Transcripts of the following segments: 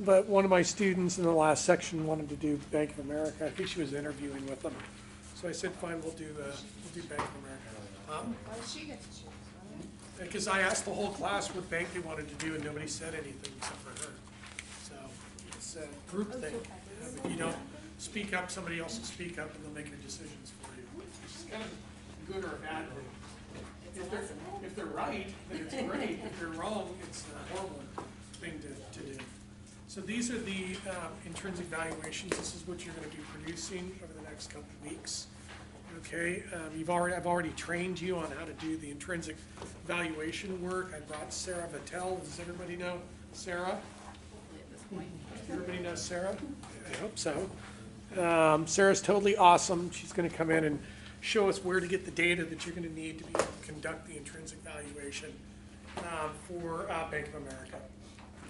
but one of my students in the last section wanted to do Bank of America. I think she was interviewing with them. So I said, fine, we'll do Bank of America. Why does she get to choose? Because I asked the whole class what bank they wanted to do, and nobody said anything except for her. So it's a group thing. If you don't speak up, somebody else will speak up, and they'll make your decisions for you. Which is kind of a good or a bad thing. If they're right, then it's great. If they're wrong, it's a horrible thing to do. So these are the intrinsic valuations. This is what you're going to be producing over the next couple of weeks. Okay, I've already trained you on how to do the intrinsic valuation work. I brought Sarah Vettel. Does everybody know Sarah? Everybody knows Sarah? I hope so. Sarah's totally awesome. She's going to come in and show us where to get the data that you're going to need to be able to conduct the intrinsic valuation for Bank of America.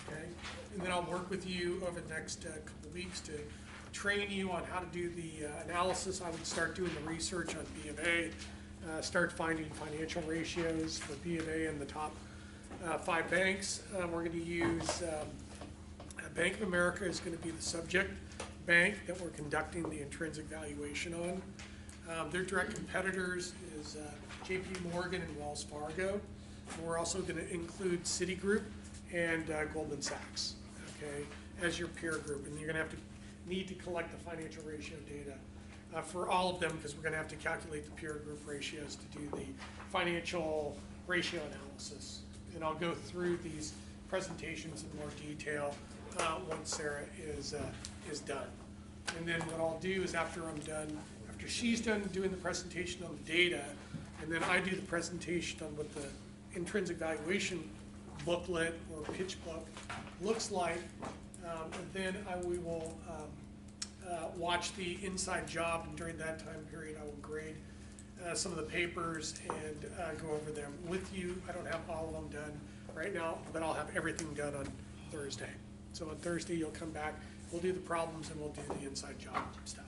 Okay, and then I'll work with you over the next couple of weeks to train you on how to do the analysis. I would start doing the research on B of A, start finding financial ratios for B of A and the top 5 banks. We're going to use Bank of America is going to be the subject bank that we're conducting the intrinsic valuation on. Their direct competitors is JP Morgan and Wells Fargo. We're also going to include Citigroup and Goldman Sachs, okay, as your peer group. And you're going to need to collect the financial ratio data for all of them, because we're going to have to calculate the peer group ratios to do the financial ratio analysis. And I'll go through these presentations in more detail once Sarah is done. And then what I'll do is after she's done doing the presentation on the data, and then I do the presentation on what the intrinsic valuation booklet or pitch book looks like, and then we will watch the inside job, and during that time period I will grade some of the papers and go over them with you. I don't have all of them done right now, but I'll have everything done on Thursday. So on Thursday you'll come back, we'll do the problems, and we'll do the inside job stuff.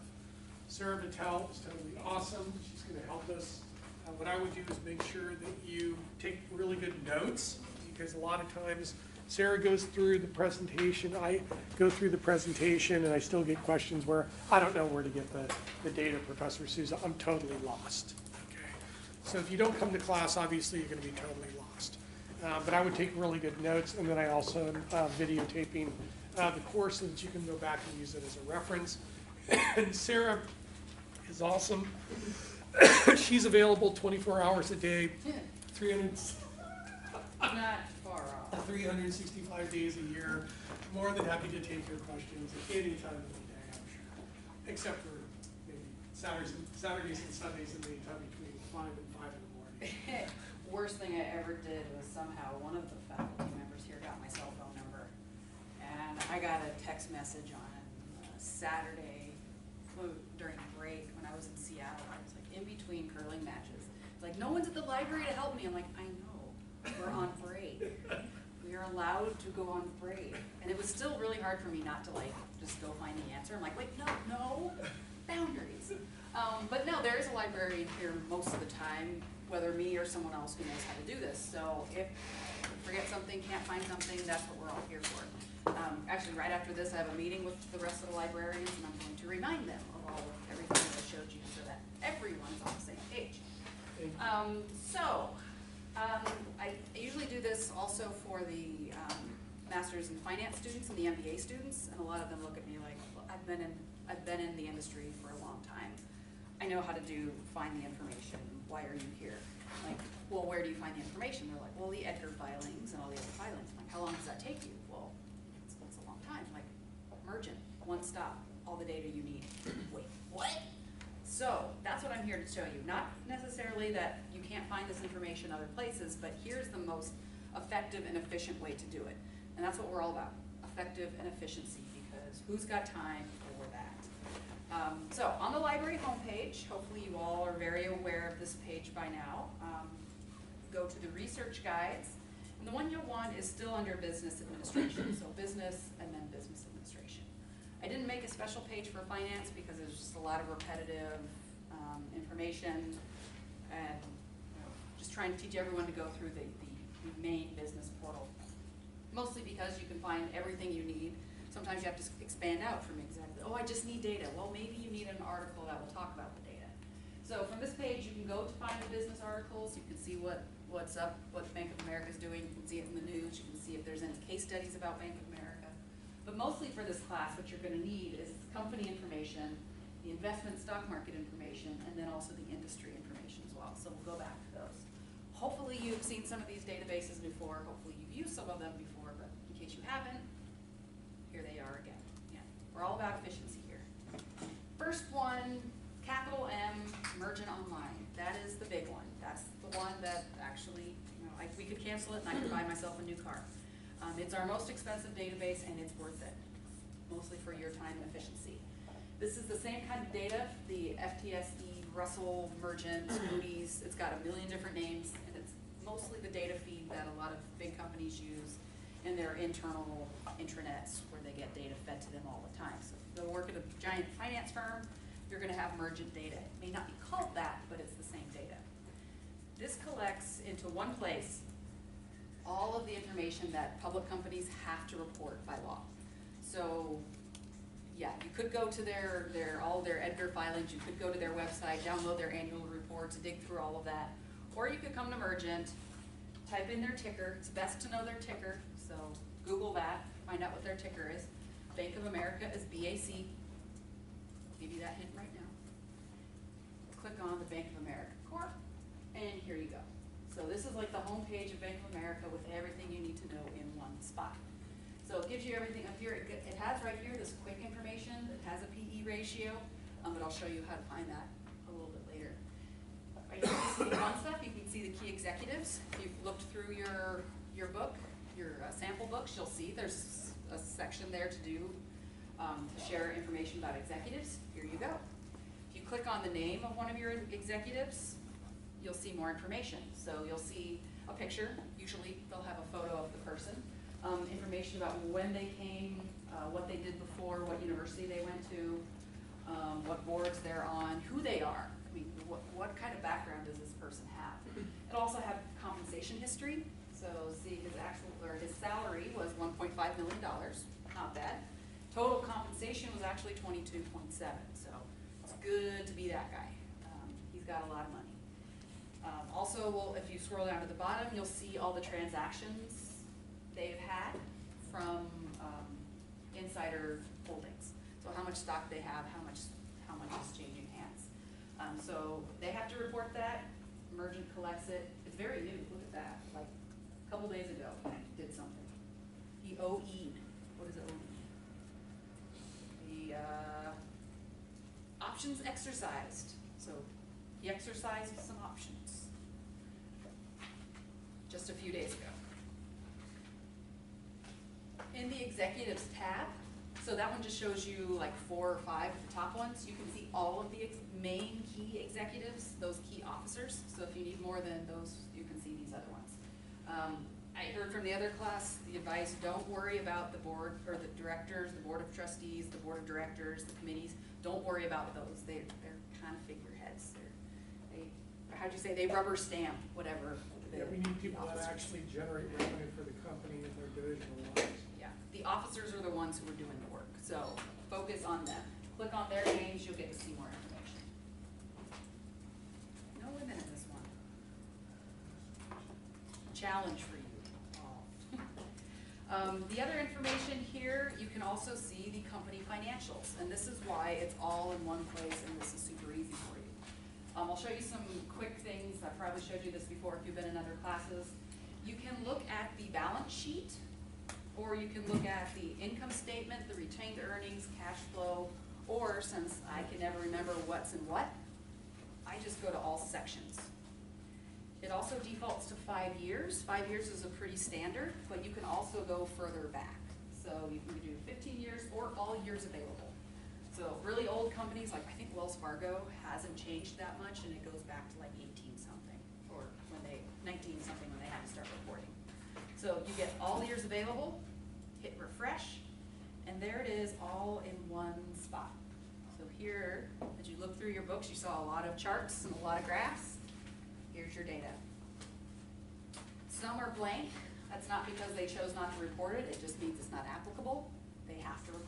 Sarah Vettel is totally awesome. She's going to help us. What I would do is make sure that you take really good notes, because a lot of times Sarah goes through the presentation, I go through the presentation, and I still get questions where I don't know where to get the data, Professor Souza. I'm totally lost. Okay, so if you don't come to class, obviously you're going to be totally lost. But I would take really good notes, and then I also am videotaping the course so that you can go back and use it as a reference. And Sarah is awesome. She's available 24 hours a day, 365 days a year. More than happy to take your questions at any time of the day, I'm sure. Except for maybe Saturdays and Sundays and any time between 5 and 5 in the morning. Worst thing I ever did was somehow one of the faculty members here got my cell phone number, and I got a text message on Saturday during break when I was in Seattle. I was like in between curling matches. It's like, no one's at the library to help me. I'm like, I know, we're on break. We are allowed to go on break. And it was still really hard for me not to like just go find the answer. I'm like, wait, no, boundaries. But no, there is a librarian here most of the time, whether me or someone else who knows how to do this. So if you forget something, can't find something, that's what we're all here for. Actually, right after this, I have a meeting with the rest of the librarians, and I'm going to remind them of all of everything that I showed you so that everyone's on the same page. I usually do this also for the Masters in Finance students and the MBA students, and a lot of them look at me like, well, I've been in the industry for a long time. I know how to find the information. Why are you here? Like, well, where do you find the information? They're like, well, the Edgar filings and all the other filings. I'm like, how long does that take you? Well, it's a long time. Like, Mergent, one stop, all the data you need. Wait, what? So that's what I'm here to show you. Not necessarily that you can't find this information other places, but here's the most effective and efficient way to do it. And that's what we're all about, effective and efficiency, because who's got time for that? So on the library homepage, hopefully you all are very aware of this page by now. Go to the research guides, and the one you'll want is still under business administration, so business and then business administration. I didn't make a special page for finance because there's just a lot of repetitive information, and just trying to teach everyone to go through the main business portal. Mostly because you can find everything you need. Sometimes sometimes you have to expand out from exactly, oh, I just need data. Well, maybe you need an article that will talk about the data. So from this page, you can go to find the business articles. You can see what's up, what Bank of America is doing. You can see it in the news. You can see if there's any case studies about Bank of America. But mostly for this class, what you're going to need is company information, the investment stock market information, and then also the industry information as well. So we'll go back to those. Hopefully you've seen some of these databases before. Hopefully you've used some of them before, but in case you haven't, here they are again. Yeah, we're all about efficiency here. First one, capital M, Mergent Online. That is the big one. That's the one that actually, we could cancel it and I could buy myself a new car. It's our most expensive database and it's worth it, mostly for your time and efficiency. This is the same kind of data, the FTSE, Russell, Mergent, Moody's. It's got a million different names, and it's mostly the data feed that a lot of big companies use in their internal intranets where they get data fed to them all the time. So if you go work at a giant finance firm, you're going to have Mergent data. It may not be called that, but it's the same data. This collects into one place all of the information that public companies have to report by law. So yeah, you could go to all their Edgar filings, you could go to their website, download their annual reports, dig through all of that. Or you could come to Mergent, type in their ticker. It's best to know their ticker, so Google that, find out what their ticker is. Bank of America is BAC. I'll give you that hint right now. Click on the Bank of America Corp, and here you go. So this is like the home page of Bank of America with everything you need to know in one spot. So it gives you everything up here. It has right here this quick information. It has a PE ratio, but I'll show you how to find that a little bit later. Right here, you see the fun stuff. You can see the key executives. If you've looked through your book, your sample books, you'll see there's a section there to do to share information about executives. Here you go. If you click on the name of one of your executives, you'll see more information. So you'll see a picture. Usually they'll have a photo of the person. Information about when they came, what they did before, what university they went to, what boards they're on, who they are. I mean, what kind of background does this person have? It'll also have compensation history. So see his salary was $1.5 million, not bad. Total compensation was actually 22.7. So it's good to be that guy. He's got a lot of money. Also, if you scroll down to the bottom, you'll see all the transactions they've had from insider holdings. So how much stock they have, how much is changing hands. So they have to report that. Mergent collects it. It's very new. Look at that. Like a couple days ago, he did something. He OE'd. What does it OE? The options exercised. So he exercised some options just a few days ago. In the executives tab, so that one just shows you like 4 or 5 of the top ones. You can see all of the main key executives, those key officers. So if you need more than those, you can see these other ones. I heard from the other class the advice, don't worry about the board or the directors, the board of trustees, the board of directors, the committees. Don't worry about those. They're kind of figureheads. How'd you say, they rubber stamp whatever. Yeah, we need people that actually generate revenue for the company and their divisional lines. Yeah, the officers are the ones who are doing the work, so focus on them. Click on their names, you'll get to see more information. No women in this one. Challenge for you all. The other information here, you can also see the company financials, and this is why it's all in one place and this is super easy for you. I'll show you some quick things. I probably showed you this before if you've been in other classes. You can look at the balance sheet, or you can look at the income statement, the retained earnings, cash flow, or since I can never remember what's in what, I just go to all sections. It also defaults to 5 years. 5 years is a pretty standard, but you can also go further back. So you can do 15 years or all years available. So really old companies, like I think Wells Fargo, hasn't changed that much, and it goes back to like 18-something, or 19-something when they had to start reporting. So you get all years available, hit refresh, and there it is all in one spot. So here, as you look through your books, you saw a lot of charts and a lot of graphs. Here's your data. Some are blank. That's not because they chose not to report it. It just means it's not applicable. They have to report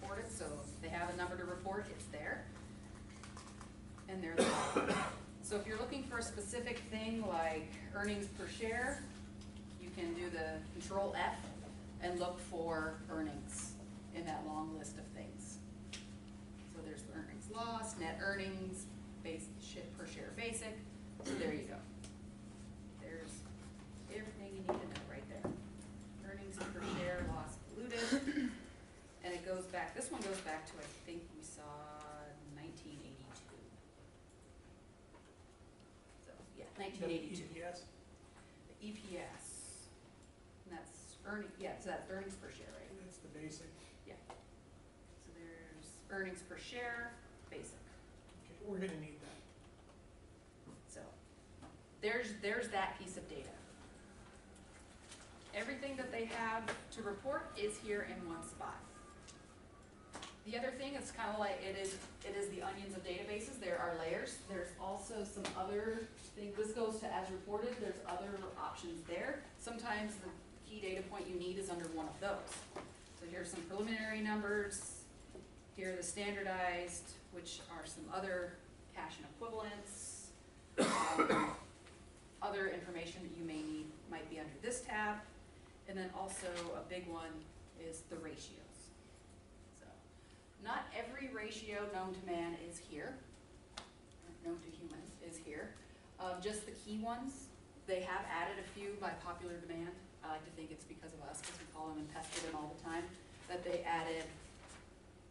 So if you're looking for a specific thing like earnings per share, you can do the Control F and look for earnings in that long list of things. So there's the earnings loss, net earnings, per share basic, so there you go. There's everything you need to know right there. Earnings per share, loss diluted, and it goes back, this one goes back to, I think we saw 1982. So, yeah, 1982. EPS? The EPS, and that's so that's earnings per share, right? That's the basic. Yeah. So there's earnings per share, basic. Okay, we're gonna need that. So there's that piece of data. Everything that they have to report is here in one spot. The other thing is kind of like it is the onions of databases. There are layers. There's also some other things. This goes to as reported. There's other options there. Sometimes the key data point you need is under one of those. So here's some preliminary numbers. Here are the standardized, which are some other cash and equivalents. Other information that you may need might be under this tab. And then also a big one is the ratios. So not every ratio known to man is here, or known to humans is here. Just the key ones. They have added a few by popular demand. I like to think it's because of us, because we call them and pester them all the time, that they added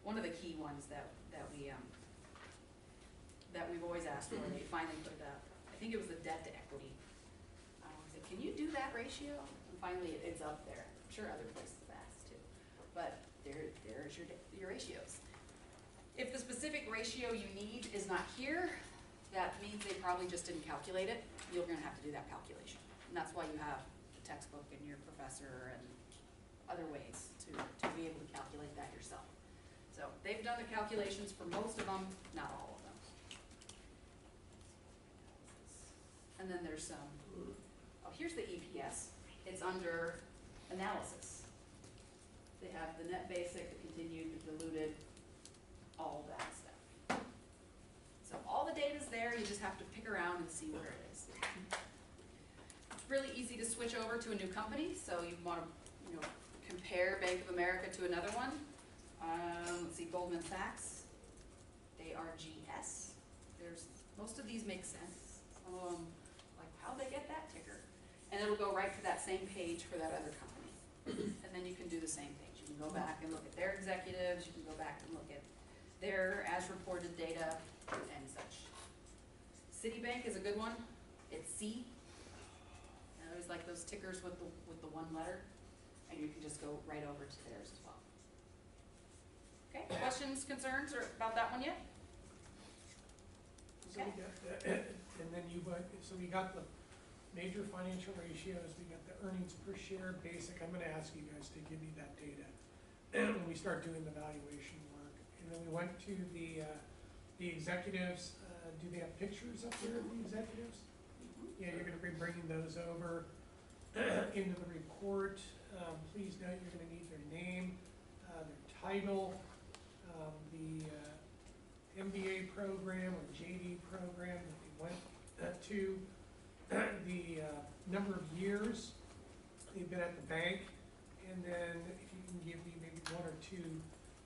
one of the key ones that we've always asked for, and they finally put it up. I think it was the debt to equity. I said, can you do that ratio? And finally, it's up there. I'm sure other places have asked too. But there's your ratios. If the specific ratio you need is not here, that means they probably just didn't calculate it. You're gonna have to do that calculation. And that's why you have the textbook and your professor and other ways to be able to calculate that yourself. So they've done the calculations for most of them, not all of them. And then there's some, here's the EPS. It's under analysis. They have the net basic, the continued, the diluted, all that stuff. So all the data's there, you just have to pick around and see where it is. It's really easy to switch over to a new company, so you want to compare Bank of America to another one. Let's see, Goldman Sachs, ARGS. Most of these make sense. Some of them, like, how'd they get that ticker? And it'll go right to that same page for that other company. And then you can do the same page. You can go back and look at their executives, you can go back and look at their as reported data and such. Citibank is a good one. It's C. I always like those tickers with the one letter. And you can just go right over to theirs as well. Okay, questions, concerns about that one yet? So we got the, and then so we got the major financial ratios, we got the earnings per share basic. I'm gonna ask you guys to give me that data when we start doing the valuation work. And then we went to the executives. Do they have pictures up there of the executives? Yeah, you're gonna be bringing those over into the report. Please note you're gonna need their name, their title, the MBA program or JD program that they went to, the number of years they've been at the bank, and then if you can give me maybe one or two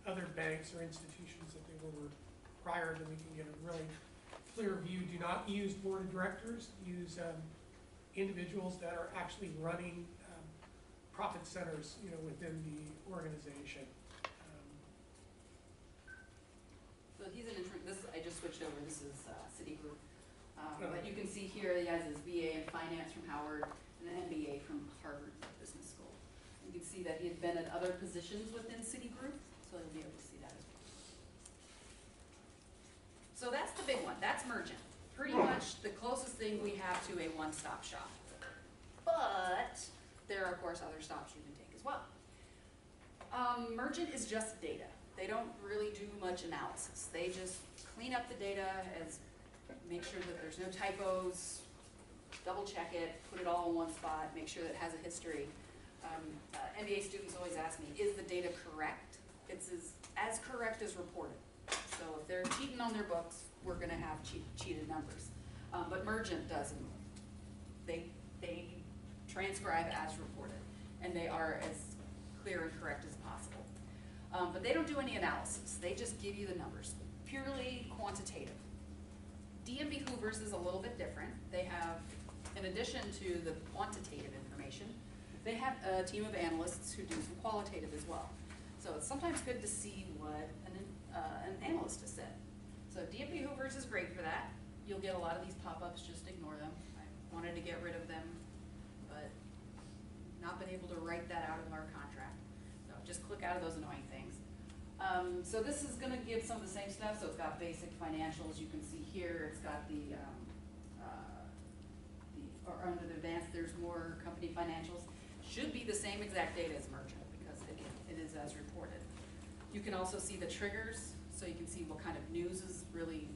other banks or institutions that they were prior, then we can get a really clear view. Do not use board of directors, use individuals that are actually running profit centers, within the organization. So he's an I just switched over, this is Citigroup. But you can see here he has his BA in finance from Howard and an MBA from Harvard Business School. You can see that he had been at other positions within Citigroup, so you'll be able to see that as well. So that's the big one, that's Mergent. Pretty much the closest thing we have to a one-stop shop. But there are, of course, other stops you can take as well. Mergent is just data. They don't really do much analysis. They just clean up the data, make sure that there's no typos, double check it, put it all in one spot, make sure that it has a history. MBA students always ask me, is the data correct? It's as correct as reported. So if they're cheating on their books, we're gonna have cheated numbers. But Mergent doesn't. They transcribe as reported, and they are as clear and correct as possible. But they don't do any analysis. They just give you the numbers, purely quantitative. DMB Hoovers is a little bit different. They have, in addition to the quantitative information, they have a team of analysts who do some qualitative as well. So it's sometimes good to see what an analyst has said. So DMB Hoovers is great for that. You'll get a lot of these pop-ups, just ignore them. I wanted to get rid of them, but not been able to write that out of our contract. So just click out of those annoying things. So this is gonna give some of the same stuff. So it's got basic financials. You can see here, it's got or under the advanced, there's more company financials. Should be the same exact data as Merchant because again, it is as reported. You can also see the triggers, so you can see what kind of news is really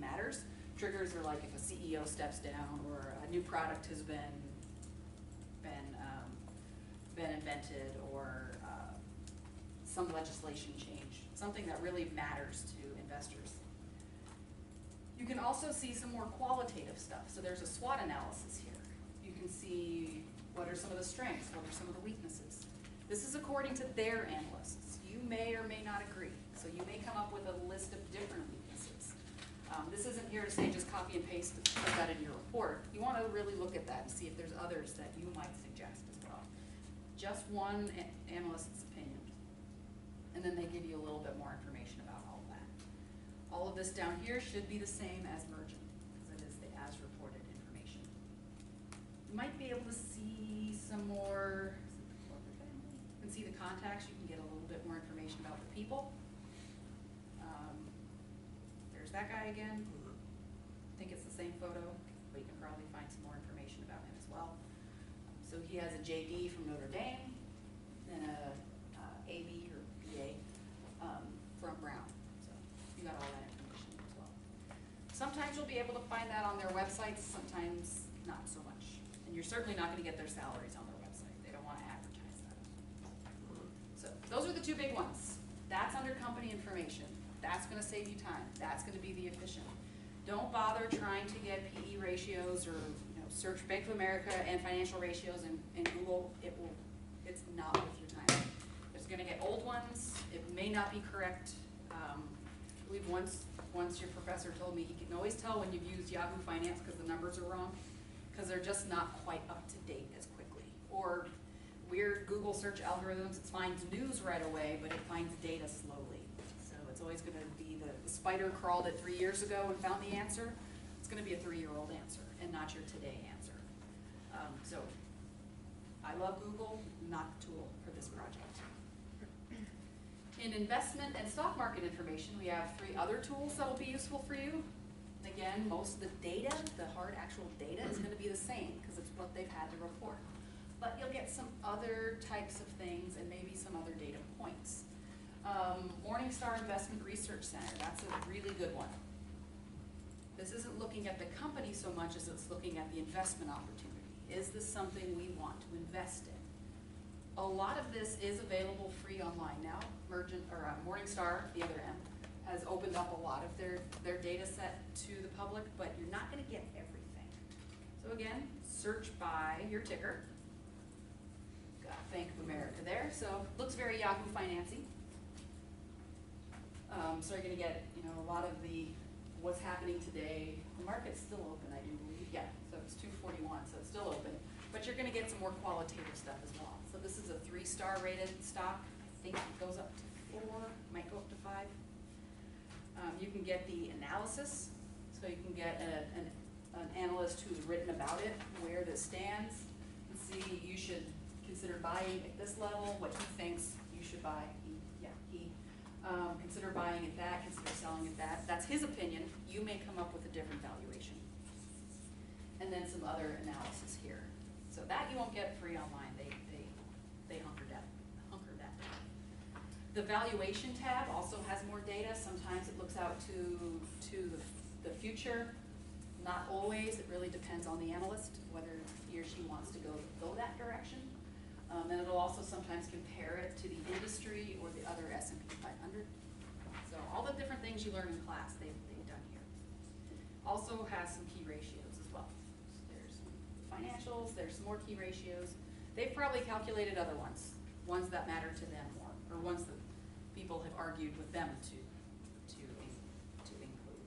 matters. Triggers are like if a CEO steps down or a new product has been invented or some legislation change, something that really matters to investors. You can also see some more qualitative stuff. So there's a SWOT analysis here. You can see what are some of the strengths, what are some of the weaknesses. This is according to their analysts. You may or may not agree. So you may come up with a list of different weaknesses. This isn't here to say just copy and paste, put that in your report. You want to really look at that and see if there's others that you might suggest as well. Just one analyst's opinion. And then they give you a little bit more information about all of that. All of this down here should be the same as Mergent, because it is the as reported information. You might be able to see some more, you can see the contacts, you can get a little bit more information about the people. There's that guy again. I think it's the same photo, but you can probably find some more information about him as well. So he has a JD from Notre Dame, and a AB or BA from Brown. So you got all that information as well. Sometimes you'll be able to find that on their websites, sometimes not so much. And you're certainly not going to get their salaries on their website. They don't want to advertise that. So those are the two big ones. That's under company information. That's going to save you time. That's going to be the efficient. Don't bother trying to get PE ratios or search Bank of America and financial ratios in Google. It's not worth your time. It's going to get old ones. It may not be correct. I believe once your professor told me he can always tell when you've used Yahoo Finance because the numbers are wrong, because they're just not quite up to date as quickly. Or weird Google search algorithms, it finds news right away, but it finds data slowly. So it's always going to be the spider crawled it 3 years ago and found the answer. It's going to be a 3-year-old answer and not your today answer. So I love Google, not the tool for this project. In investment and stock market information, we have 3 other tools that will be useful for you. Again, most of the data, the hard actual data, is going to be the same because it's what they've had to report. But you'll get some other types of things and maybe some other data points. Morningstar Investment Research Center, that's a really good one. This isn't looking at the company so much as it's looking at the investment opportunity. Is this something we want to invest in? A lot of this is available free online now. Morningstar, the other end, has opened up a lot of their data set to the public, but you're not going to get everything. So again, search by your ticker. Got Bank of America there, so looks very Yahoo Financy. So you're going to get a lot of the what's happening today. The market's still open, I do believe. Yeah, so it's 241, so it's still open. But you're going to get some more qualitative stuff as well. So this is a 3-star rated stock. I think it goes up to 4, might go up to 5. You can get the analysis. So you can get an analyst who's written about it, where this stands, and see you should consider buying at this level, what he thinks you should buy. Consider buying at that, consider selling at that. That's his opinion. You may come up with a different valuation. And then some other analysis here. So that you won't get free online. They hunker that down. The valuation tab also has more data. Sometimes it looks out to the future. Not always. It really depends on the analyst, whether he or she wants to go that direction. And it'll also sometimes compare it to the industry or the other S&P 500. So all the different things you learn in class, they've done here. also has some key ratios as well. There's financials, there's some more key ratios. They've probably calculated other ones that matter to them more, or ones that people have argued with them to include.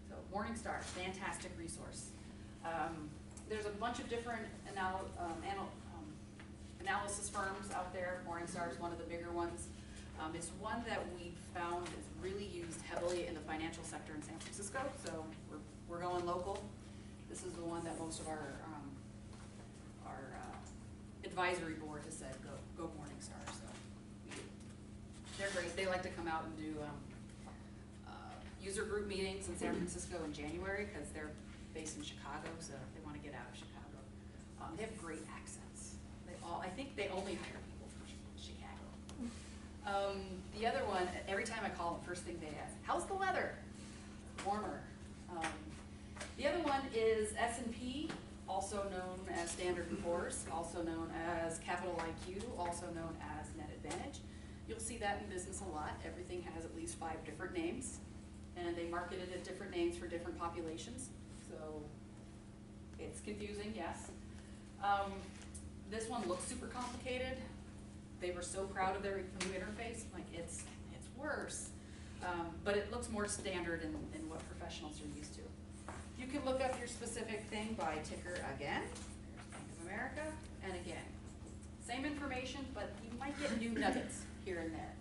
So Morningstar, fantastic resource. There's a bunch of different analysis firms out there. Morningstar is one of the bigger ones. It's one that we found is really used heavily in the financial sector in San Francisco, so we're going local. This is the one that most of our advisory board has said, go Morningstar, so they're great. They like to come out and do user group meetings in San Francisco in January, because they're based in Chicago, so they want to get out of Chicago. They have great accents. I think they only hire people from Chicago. The other one, every time I call them, first thing they ask, how's the weather? Warmer. The other one is S&P, also known as Standard & Poor's, also known as Capital IQ, also known as Net Advantage. You'll see that in business a lot. Everything has at least 5 different names, and they market it at different names for different populations. So it's confusing, yes. This one looks super complicated. They were so proud of their new interface. Like, it's worse. But it looks more standard in what professionals are used to. You can look up your specific thing by ticker again. There's Bank of America, and again. Same information, but you might get new nuggets here and there.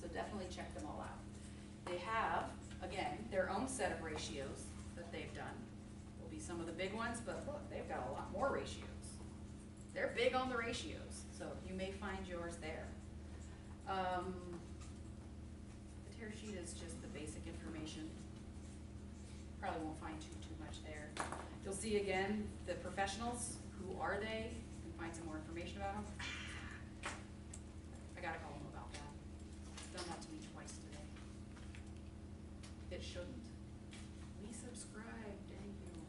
So definitely check them all out. They have, again, their own set of ratios that they've done. Will be some of the big ones, but look, they've got a lot more ratios. They're big on the ratios, so you may find yours there. The tear sheet is just the basic information. Probably won't find too much there. You'll see again the professionals. Who are they? You can find some more information about them. I gotta call them about that. It's done that to me twice today. It shouldn't. We subscribe, dang you.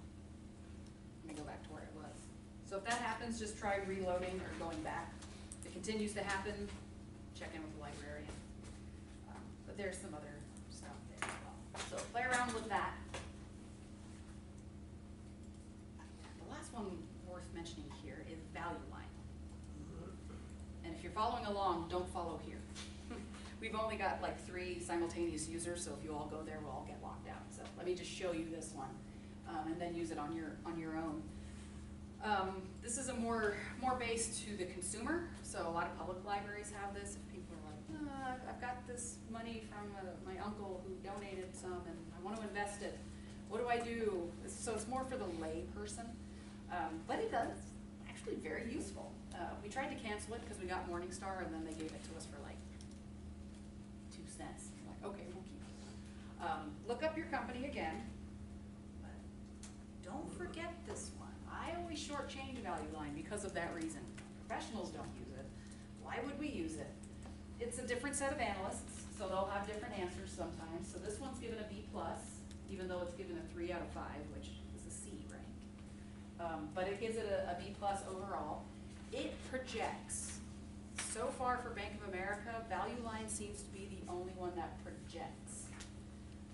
Let me go back to where it was. So if that happens, just try reloading or going back. If it continues to happen, check in with the librarian. But there's some other stuff there as well. So play around with that. The last one worth mentioning here is value line. And if you're following along, don't follow here. We've only got like 3 simultaneous users, so if you all go there, we'll all get locked out. So let me just show you this one, and then use it on your own. This is a more based to the consumer, so a lot of public libraries have this. If people are like, I've got this money from my uncle who donated some and I want to invest it. What do I do? So it's more for the lay person, but it does actually very useful. We tried to cancel it because we got Morningstar and then they gave it to us for like 2 cents. I'm like, okay, we'll keep it. Look up your company again, but don't forget this one. I always shortchange value line because of that reason. Professionals don't use it. Why would we use it? It's a different set of analysts, so they'll have different answers sometimes. So this one's given a B+, even though it's given a 3 out of 5, which is a C rank. But it gives it a B+ overall. It projects. So far for Bank of America, value line seems to be the only one that projects.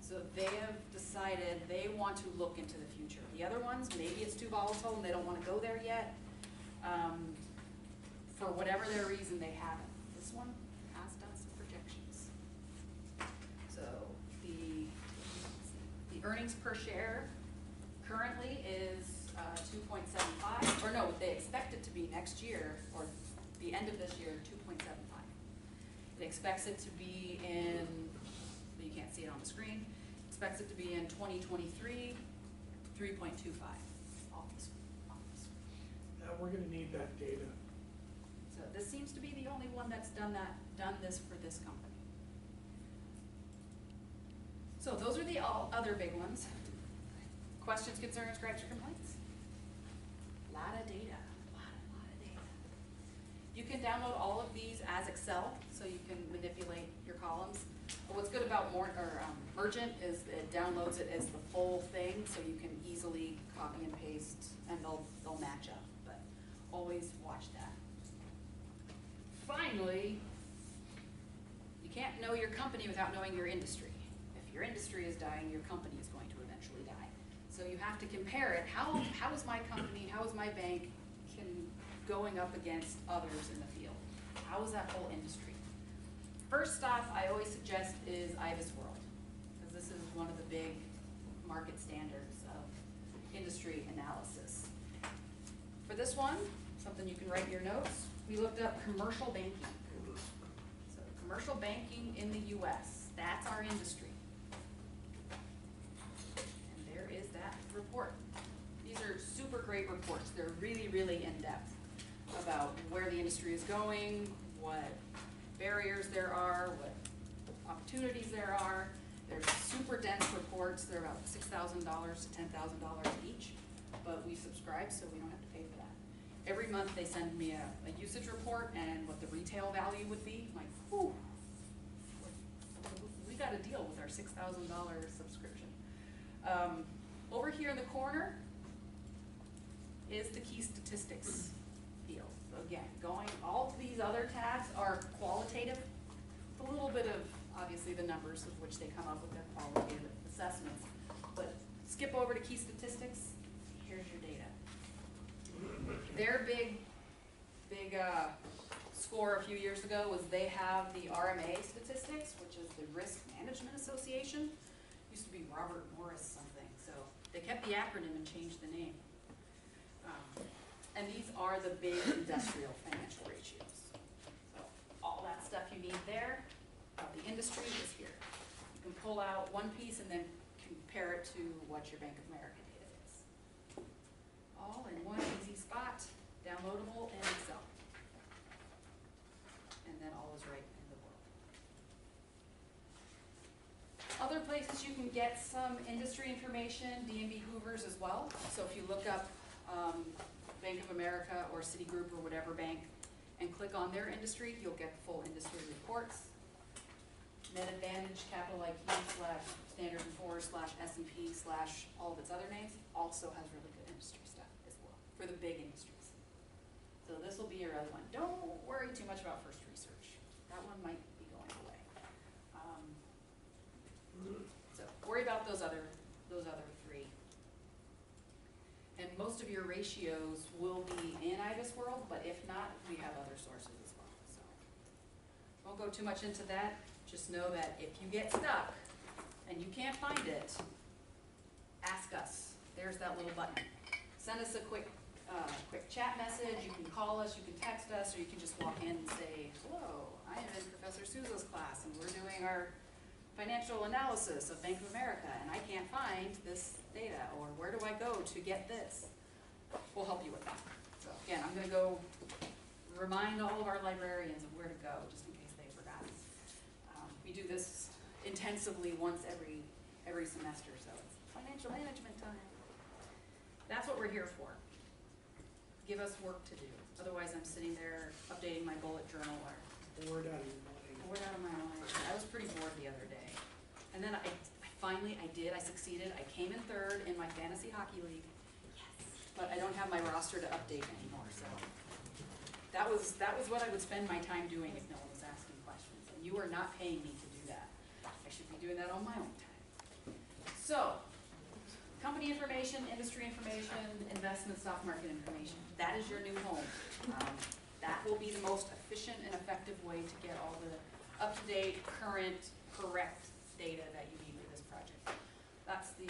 So they have decided they want to look into the future. The other ones, maybe it's too volatile and they don't want to go there yet. For whatever their reason, they haven't. This one has done some projections. So the earnings per share currently is 2.75, or no, they expect it to be next year, or the end of this year, 2.75. It expects it to be in, you can't see it on the screen, expects it to be in 2023, 3.25. We're going to need that data. So this seems to be the only one that's done this for this company. So those are the other big ones. Questions, concerns, gripes, or complaints? A lot of data, a lot of data. You can download all of these as Excel, so you can manipulate your columns. But what's good about Mergent is it downloads it as the full thing, so you can easily copy and paste, and they'll match up. But always watch that. Finally, you can't know your company without knowing your industry. If your industry is dying, your company is going to eventually die. So you have to compare it. How is my company, how is my bank going up against others in the field? How is that whole industry? First stop I always suggest is IBIS World, because this is one of the big market standards of industry analysis. For this one, something you can write in your notes, we looked up commercial banking. So commercial banking in the US, that's our industry. And there is that report. These are super great reports. They're really, really in-depth about where the industry is going, what barriers there are, what opportunities there are. They're super dense reports. They're about $6,000 to $10,000 each, but we subscribe so we don't have to pay for that. Every month they send me a usage report and what the retail value would be. I'm like, whew, we got a deal with our $6,000 subscription. Over here in the corner is the key statistics field. So again, all of these other tabs are qualitative, with a little bit of, obviously, the numbers of which they come up with their qualitative assessments. But skip over to key statistics, here's your data. Their big score a few years ago was they have the RMA statistics, which is the Risk Management Association. Used to be Robert Morris something, so they kept the acronym and changed the name. And these are the big industrial financial ratios. So all that stuff you need there, the industry is here. You can pull out one piece and then compare it to what your Bank of America data is. All in one easy spot, downloadable in Excel. And then all is right in the world. Other places you can get some industry information, DNB Hoovers as well. So if you look up Bank of America or Citigroup or whatever bank and click on their industry, you'll get the full industry reports. NetAdvantage, Capital IQ / Standard & Poor's / S&P / all of its other names also has really good industry stuff as well for the big industries. So this will be your other one. Don't worry too much about First Research. That one might be going away. So worry about those other three. And most of your ratios will be in IBIS World, but if not, we have other sources as well. So won't go too much into that. Just know that if you get stuck and you can't find it, ask us. There's that little button. Send us a quick chat message. You can call us, you can text us, or you can just walk in and say, hello, I am in Professor Souza's class, and we're doing our financial analysis of Bank of America, and I can't find this data, or where do I go to get this? We'll help you with that. So again, I'm going to go remind all of our librarians of where to go, just in case they've forgotten. We do this intensively once every semester, so it's financial management time. That's what we're here for. Give us work to do. Otherwise, I'm sitting there updating my bullet journal or Bored out of your mind. bored out of my mind. I was pretty bored the other day. And then I succeeded. I came in third in my fantasy hockey league. Yes. But I don't have my roster to update anymore, so that was what I would spend my time doing if no one was asking questions. And you are not paying me to do that. I should be doing that on my own time. So, company information, industry information, investment, stock market information. That is your new home. That will be the most efficient and effective way to get all the up-to-date, current, correct data that you need for this project. That's the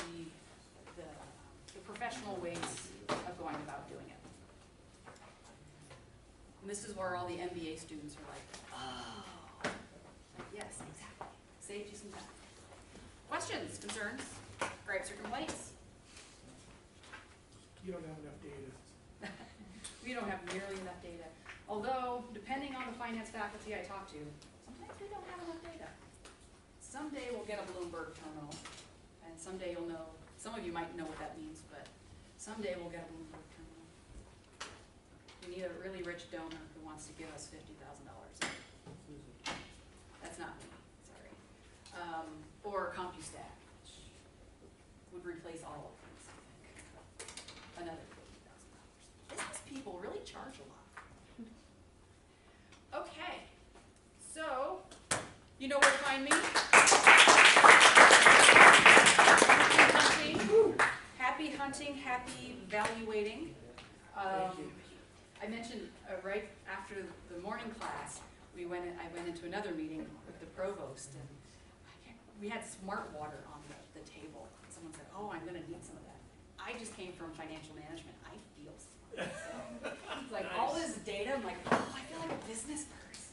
professional ways of going about doing it. And this is where all the MBA students are like, oh, yes, exactly. Saved you some time. Questions, concerns, gripes, or complaints? You don't have enough data. We don't have nearly enough data. Although, depending on the finance faculty I talk to, sometimes we don't have enough data. Someday we'll get a Bloomberg terminal, and someday you'll know, some of you might know what that means, but someday we'll get a Bloomberg terminal. We need a really rich donor who wants to give us $50,000. That's not me, sorry. Or CompuStat, which would replace all of these, I think. Another $50,000. Business people really charge a lot. Okay, so you know where to find me. Happy happy hunting, happy valuating. Thank you. I mentioned right after the morning class, I went into another meeting with the provost, and we had smart water on the table. Someone said, "Oh, I'm going to need some of that." I just came from financial management. I feel smart. So, like Nice. all this data, I'm like, oh, I feel like a business person.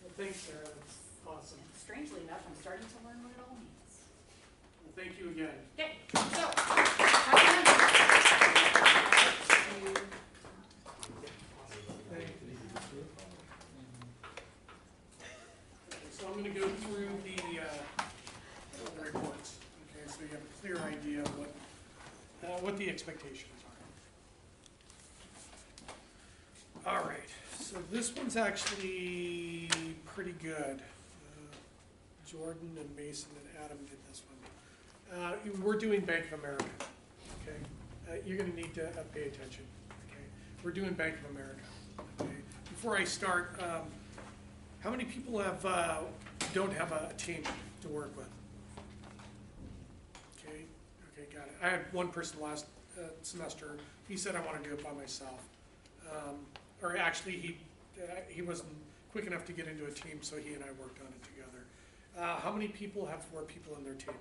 Well, thanks, Sarah, that's awesome. And strangely enough, I'm starting to learn what it all means. Well, thank you again. Okay, so, have fun. So I'm going to go through the reports, okay, so you have a clear idea of what the expectations are. All right, so this one's actually pretty good. Jordan and Mason and Adam did this one. We're doing Bank of America, okay? You're going to need to pay attention, okay? We're doing Bank of America, okay? Before I start, how many people don't have a team to work with? Okay, got it. I had one person last semester. He said, I want to do it by myself. Or actually, he wasn't quick enough to get into a team, so he and I worked on it together. How many people have 4 people in their team?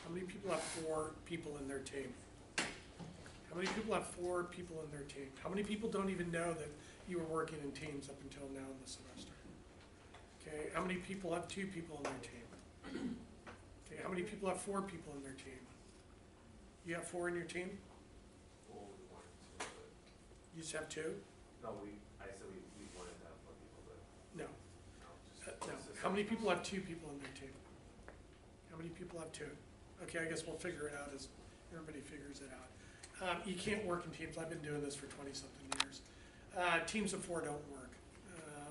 How many people have 4 people in their team? How many people have 4 people in their team? How many people don't even know that you were working in teams up until now in the semester? Okay, how many people have 2 people in their team? Okay, how many people have 4 people in their team? You have 4 in your team? Well, we wanted to, but, You just have 2? no, I said we wanted to have 4 people, but, No. no, No. it's just- How many people have 2 people in their team? How many people have 2? Okay, I guess we'll figure it out as everybody figures it out. You can't work in teams. I've been doing this for 20-something years. Teams of 4 don't work.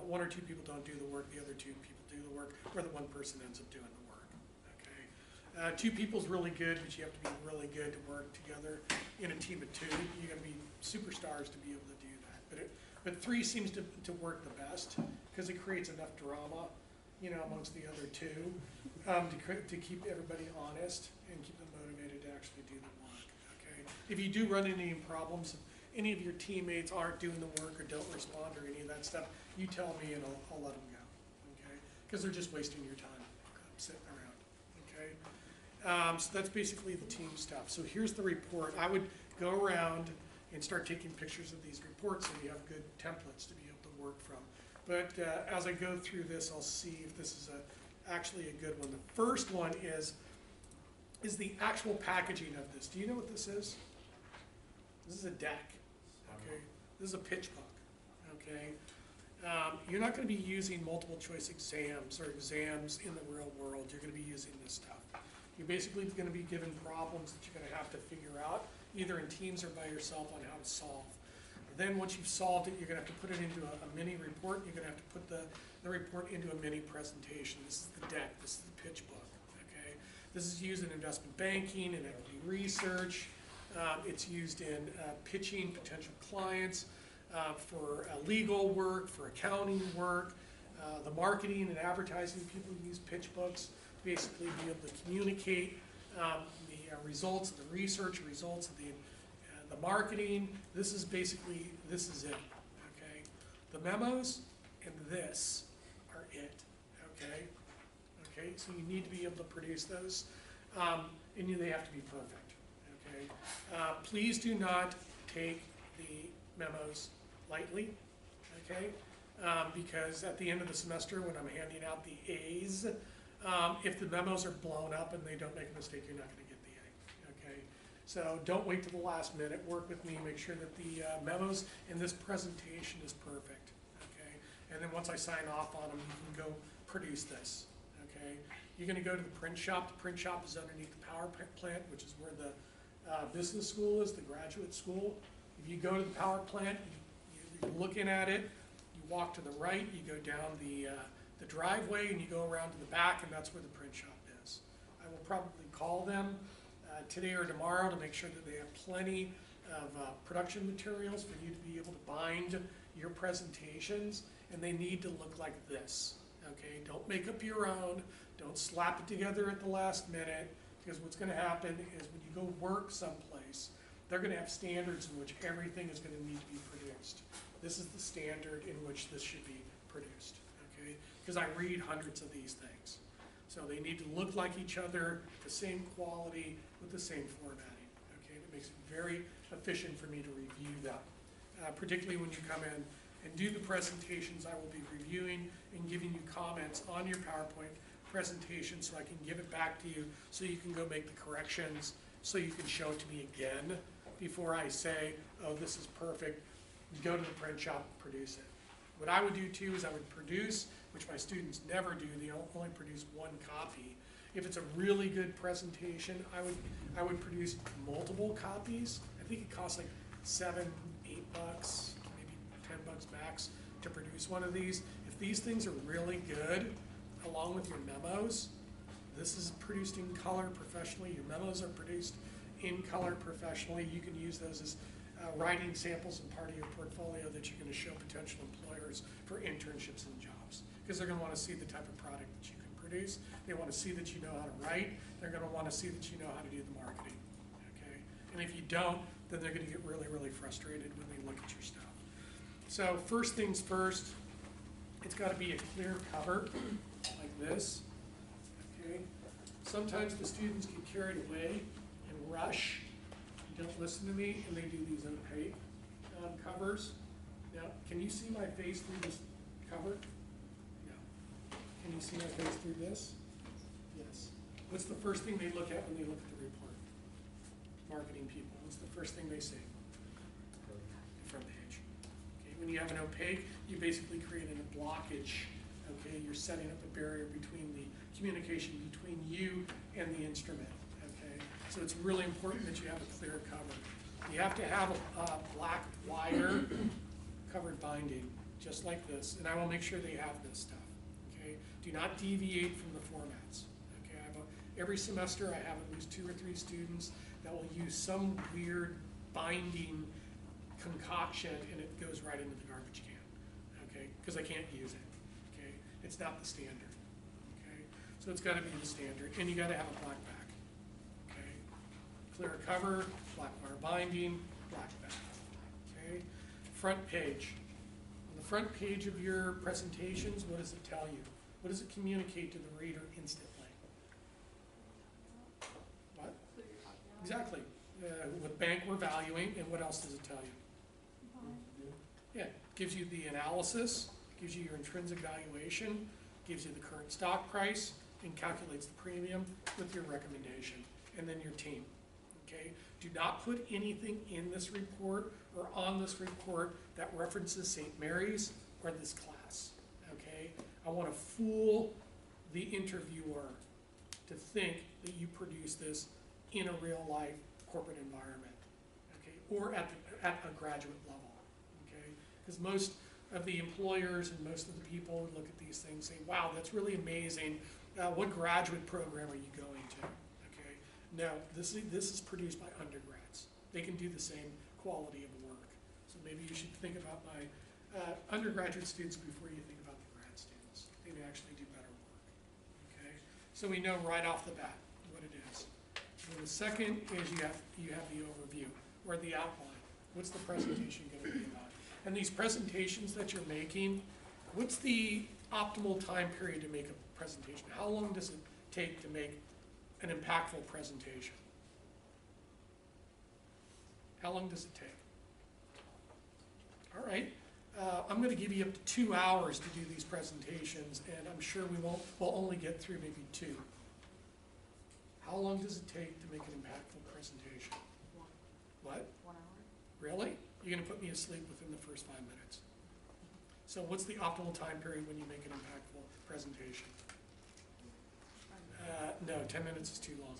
1 or 2 people don't do the work, the other 2 people do the work, or the 1 person ends up doing the work, okay? 2 people's really good, but you have to be really good to work together. In a team of 2, you gotta be superstars to be able to do that. But 3 seems to work the best, because it creates enough drama, you know, amongst the other 2, to keep everybody honest and keep them motivated to actually do the work, okay? If you do run into any problems, if any of your teammates aren't doing the work or don't respond or any of that stuff, you tell me and I'll let them go, okay? Because they're just wasting your time sitting around, okay? So that's basically the team stuff. So here's the report. I would go around and start taking pictures of these reports so you have good templates to be able to work from. But as I go through this, I'll see if this is actually a good one. The first one is the actual packaging of this. Do you know what this is? This is a deck, okay? This is a pitch book, okay? You're not going to be using multiple choice exams or exams in the real world. You're going to be using this stuff. You're basically going to be given problems that you're going to have to figure out, either in teams or by yourself, on how to solve. Then once you've solved it, you're going to have to put it into a mini report. You're going to have to put the report into a mini presentation. This is the deck. This is the pitch book, okay? This is used in investment banking and equity research. It's used in pitching potential clients, for legal work, for accounting work. The marketing and advertising people use pitch books to basically be able to communicate the results of the research, results of the marketing. This is it, okay? The memos and this are it, okay? Okay, so you need to be able to produce those, and they have to be perfect, okay? Please do not take the memos lightly, okay? Because at the end of the semester, when I'm handing out the A's, if the memos are blown up and they don't make a mistake, you're not going to get the A, okay? So don't wait till the last minute. Work with me. Make sure that the memos in this presentation is perfect, okay? And then once I sign off on them, you can go produce this, okay? You're going to go to the print shop. The print shop is underneath the power plant, which is where the business school is, the graduate school. If you go to the power plant, you're looking at it, you walk to the right, you go down the driveway, and you go around to the back, and that's where the print shop is. I will probably call them today or tomorrow to make sure that they have plenty of production materials for you to be able to bind your presentations, and they need to look like this, okay? Don't make up your own, don't slap it together at the last minute, Because what's gonna happen is when you go work someplace, they're gonna have standards in which everything is gonna need to be produced. This is the standard in which this should be produced, okay? Because I read hundreds of these things. So they need to look like each other, the same quality, with the same formatting, okay? It makes it very efficient for me to review them. Particularly when you come in and do the presentations, I will be reviewing and giving you comments on your PowerPoint presentation so I can give it back to you so you can go make the corrections, so you can show it to me again before I say, oh, this is perfect, go to the print shop, produce it. What I would do too is I would produce, which my students never do, they only produce one copy. If it's a really good presentation, I would produce multiple copies. I think it costs like $7, $8, maybe $10 max to produce one of these. If these things are really good, along with your memos, this is produced in color professionally. Your memos are produced in color professionally. You can use those as writing samples and part of your portfolio that you're going to show potential employers for internships and jobs. Because they're going to want to see the type of product that you can produce. They want to see that you know how to write. They're going to want to see that you know how to do the marketing. Okay? And if you don't, then they're going to get really, really frustrated when they look at your stuff. So first things first, it's got to be a clear cover like this. Okay? Sometimes the students get carried away and rush. You don't listen to me, and they do these opaque covers. Now, can you see my face through this cover? No. Can you see my face through this? Yes. What's the first thing they look at when they look at the report? Marketing people. What's the first thing they see? The front page. Okay. When you have an opaque, you basically create a blockage. Okay. You're setting up a barrier between the communication between you and the instrument. So it's really important that you have a clear cover. You have to have a black wire covered binding, just like this, and I will make sure they have this stuff, okay? Do not deviate from the formats, okay? Every semester I have at least 2 or 3 students that will use some weird binding concoction and it goes right into the garbage can, okay? Because I can't use it, okay? It's not the standard, okay? So it's gotta be the standard, and you gotta have a black back. Clear cover, black wire binding, black back, okay? Front page. On the front page of your presentations, what does it tell you? What does it communicate to the reader instantly? What? Exactly. What bank we're valuing, and what else does it tell you? Yeah, it gives you the analysis, gives you your intrinsic valuation, gives you the current stock price, and calculates the premium with your recommendation, and then your team. Okay? Do not put anything in this report or on this report that references St. Mary's or this class. Okay? I want to fool the interviewer to think that you produce this in a real life corporate environment. Okay? Or at a graduate level. Okay? Because most of the employers and most of the people would look at these things and say, wow, that's really amazing. What graduate program are you going to? No, this is produced by undergrads. They can do the same quality of work. So maybe you should think about my undergraduate students before you think about the grad students. They may actually do better work, okay? So we know right off the bat what it is. And the second is you have the overview, or the outline. What's the presentation gonna be about? And these presentations that you're making, what's the optimal time period to make a presentation? How long does it take to make an impactful presentation? How long does it take? All right, I'm going to give you up to 2 hours to do these presentations, and I'm sure we'll only get through maybe 2. How long does it take to make an impactful presentation? 1. What? 1 hour. Really? You're going to put me asleep within the first 5 minutes. So what's the optimal time period when you make an impactful presentation? No, 10 minutes is too long.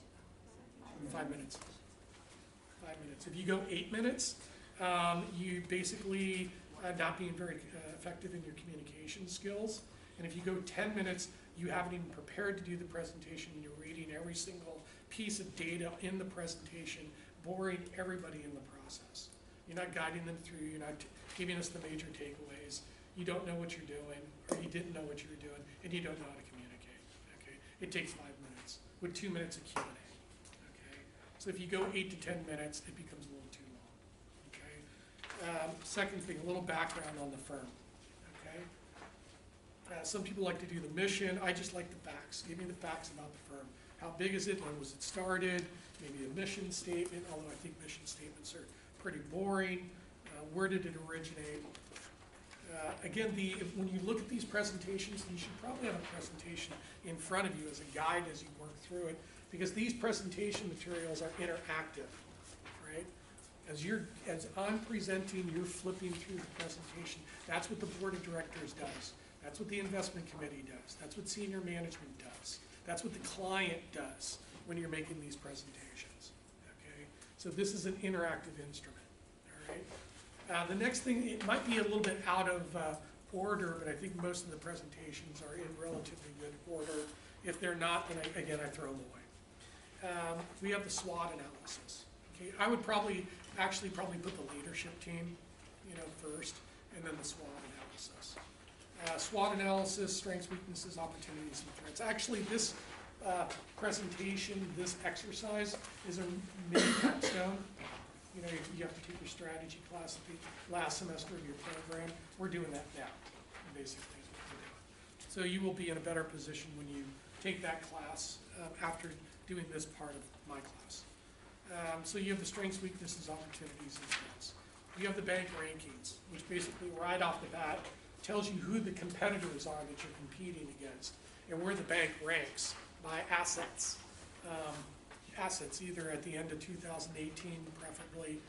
5 minutes. 5 minutes. If you go 8 minutes, you basically not being very effective in your communication skills. And if you go 10 minutes, you haven't even prepared to do the presentation. You're reading every single piece of data in the presentation, boring everybody in the process. You're not guiding them through. You're not giving us the major takeaways. You don't know what you're doing, or you didn't know what you were doing, and you don't know how to communicate. Okay? It takes 5 minutes with 2 minutes of Q&A. So if you go 8 to 10 minutes, it becomes a little too long, okay? Second thing, a little background on the firm, okay? Some people like to do the mission. I just like the facts. Give me the facts about the firm. How big is it? When was it started? Maybe a mission statement, although I think mission statements are pretty boring. Where did it originate? Again, when you look at these presentations, you should probably have a presentation in front of you as a guide as you work through it, because these presentation materials are interactive, right? As I'm presenting, you're flipping through the presentation. That's what the board of directors does. That's what the investment committee does. That's what senior management does. That's what the client does when you're making these presentations, okay? So this is an interactive instrument, all right? The next thing, it might be a little bit out of order, but I think most of the presentations are in relatively good order. If they're not, then again, I throw them away. We have the SWOT analysis. Okay, I would probably put the leadership team, first, and then the SWOT analysis. SWOT analysis, strengths, weaknesses, opportunities, and threats. Actually, this presentation, this exercise is a mini capstone. You have to take your strategy class at the last semester of your program. We're doing that now, basically, is what we're doing. So you will be in a better position when you take that class after doing this part of my class. So you have the strengths, weaknesses, opportunities, and threats. You have the bank rankings, which basically right off the bat tells you who the competitors are that you're competing against and where the bank ranks by assets. Assets, either at the end of 2018, preferably,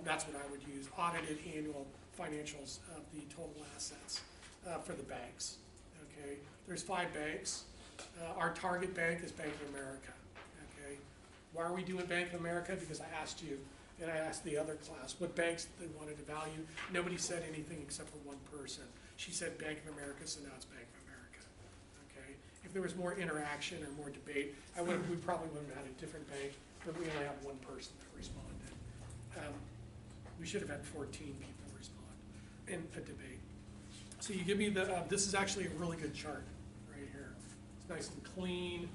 that's what I would use, audited annual financials of the total assets for the banks, okay? There's 5 banks. Our target bank is Bank of America, okay? Why are we doing Bank of America? Because I asked you, and I asked the other class, what banks they wanted to value. Nobody said anything except for one person. She said Bank of America, so now it's Bank of America, okay? If there was more interaction or more debate, we probably would have had a different bank, but we only have one person that responded. We should have had 14 people respond in a debate. So you give me this is actually a really good chart right here. It's nice and clean,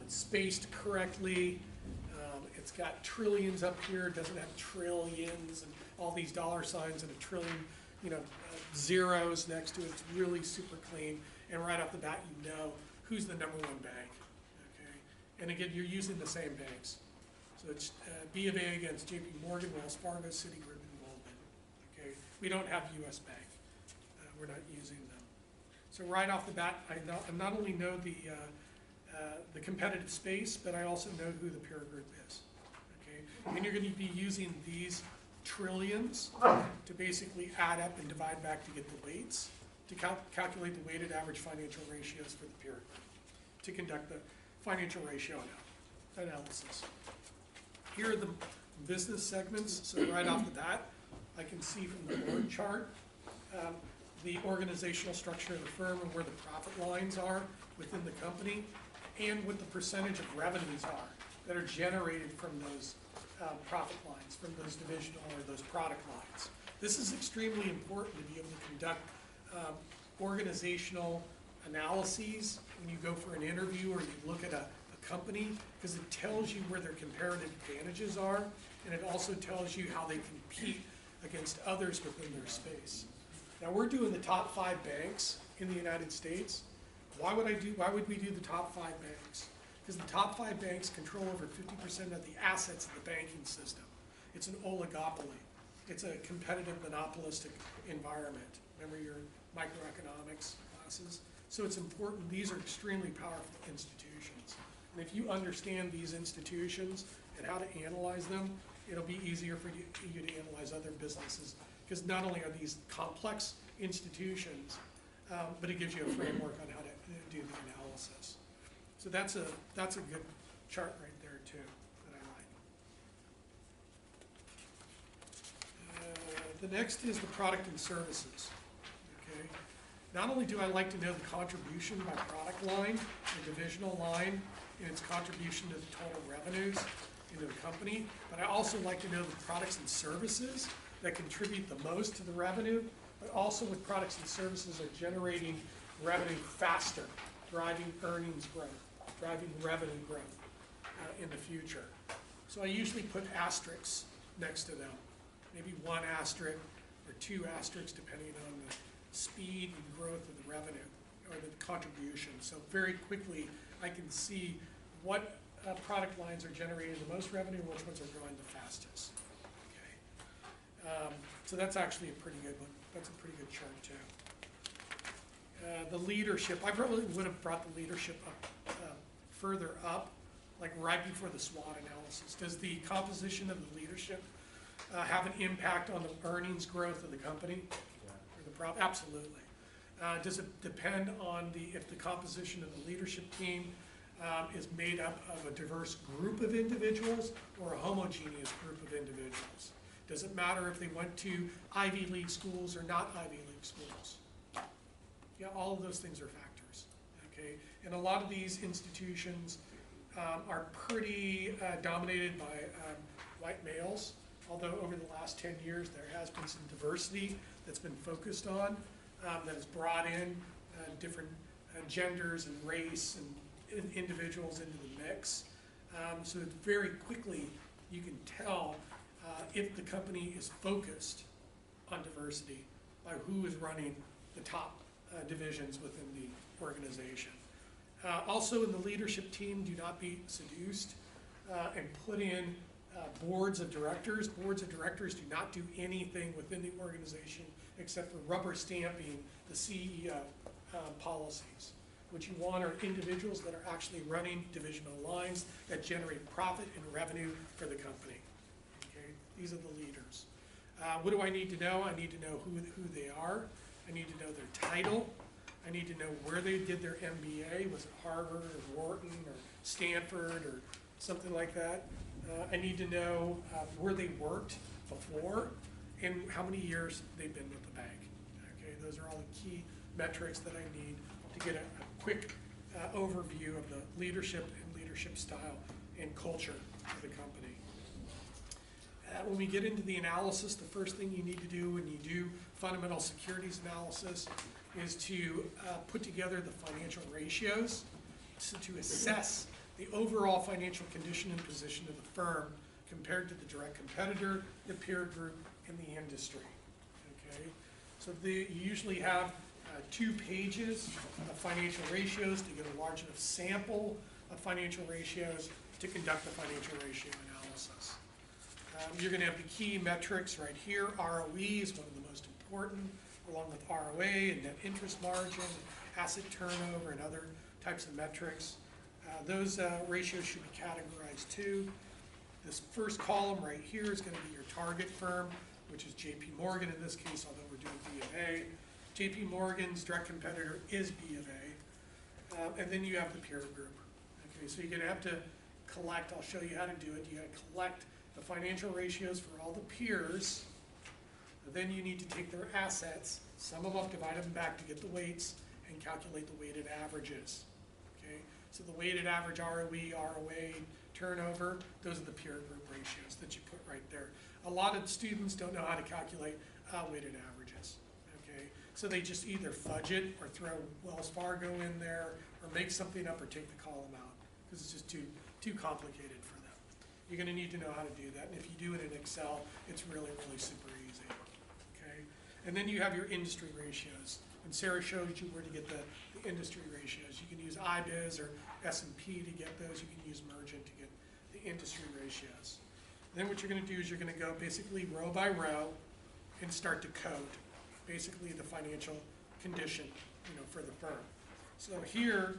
it's spaced correctly, it's got trillions up here, it doesn't have trillions and all these dollar signs and a trillion, zeros next to it. It's really super clean, and right off the bat you know who's the #1 bank, okay? And again, you're using the same banks. So it's B of A against JP Morgan, Wells Fargo, Citigroup, and Goldman, okay? We don't have US Bank. We're not using them. So right off the bat, I not only know the competitive space, but I also know who the peer group is, okay? And you're gonna be using these trillions to basically add up and divide back to get the weights, to calculate the weighted average financial ratios for the peer group, to conduct the financial ratio analysis. Here are the business segments. So right off the bat, I can see from the org chart the organizational structure of the firm and where the profit lines are within the company, and what the percentage of revenues are that are generated from those profit lines, from those divisional or those product lines. This is extremely important to be able to conduct organizational analyses when you go for an interview or you look at a company, because it tells you where their comparative advantages are, and it also tells you how they compete against others within their space. Now we're doing the top 5 banks in the United States. Why would we do the top 5 banks? Because the top 5 banks control over 50% of the assets of the banking system. It's an oligopoly. It's a competitive monopolistic environment. Remember your microeconomics classes? So it's important. These are extremely powerful institutions. And if you understand these institutions and how to analyze them, it'll be easier for you to analyze other businesses, because not only are these complex institutions, but it gives you a framework on how to do the analysis. So that's a good chart right there too that I like. The next is the product and services. Okay. Not only do I like to know the contribution by product line, the divisional line, and its contribution to the total revenues into the company, but I also like to know the products and services that contribute the most to the revenue, but also what products and services are generating revenue faster, driving earnings growth, driving revenue growth in the future. So I usually put asterisks next to them, maybe 1 asterisk or 2 asterisks depending on the speed and growth of the revenue or the contribution. So very quickly I can see what product lines are generating the most revenue, which ones are growing the fastest. Okay. So that's actually a pretty good one. That's a pretty good chart too. The leadership, I probably would have brought the leadership up further up, like right before the SWOT analysis. Does the composition of the leadership have an impact on the earnings growth of the company? Yeah. Or the profit? Absolutely. Does it depend on if the composition of the leadership team is made up of a diverse group of individuals or a homogeneous group of individuals? Does it matter if they went to Ivy League schools or not Ivy League schools? Yeah, all of those things are factors, okay? And a lot of these institutions are pretty dominated by white males, although over the last 10 years there has been some diversity that's been focused on, that has brought in different genders and race and individuals into the mix. So it's very quickly you can tell if the company is focused on diversity by who is running the top divisions within the organization. Also in the leadership team, do not be seduced and put in boards of directors. Boards of directors do not do anything within the organization except for rubber stamping the CEO policies. What you want are individuals that are actually running divisional lines that generate profit and revenue for the company. Okay? These are the leaders. What do I need to know? I need to know who they are. I need to know their title. I need to know where they did their MBA. Was it Harvard or Wharton or Stanford or something like that? I need to know where they worked before and how many years they've been with the bank. Okay, those are all the key metrics that I need to get a quick overview of the leadership and leadership style and culture of the company. When we get into the analysis, the first thing you need to do when you do fundamental securities analysis is to put together the financial ratios to assess the overall financial condition and position of the firm compared to the direct competitor, the peer group, and the industry. Okay, so you usually have 2 pages of financial ratios to get a large enough sample of financial ratios to conduct the financial ratio analysis. You're going to have the key metrics right here. ROE is one of the most important, along with ROA and net interest margin, asset turnover, and other types of metrics. Those ratios should be categorized too. This first column right here is going to be your target firm, which is JP Morgan in this case, although we're doing B of A. JP Morgan's direct competitor is B of A. And then you have the peer group. Okay, so you're going to have to collect, I'll show you how to do it. You got to collect the financial ratios for all the peers. And then you need to take their assets, sum them up, divide them back to get the weights, and calculate the weighted averages. Okay, so the weighted average ROE, ROA, turnover, those are the peer group ratios that you put right there. A lot of students don't know how to calculate weighted averages. Okay, so they just either fudge it or throw Wells Fargo in there or make something up or take the column out because it's just too complicated for them. You're going to need to know how to do that, and if you do it in Excel, it's really, really super easy. Okay, and then you have your industry ratios. And Sarah showed you where to get the industry ratios. You can use IBIZ or S&P to get those. You can use Mergent to get the industry ratios. Then what you're going to do is you're going to go basically row by row and start to code basically the financial condition, for the firm. So here,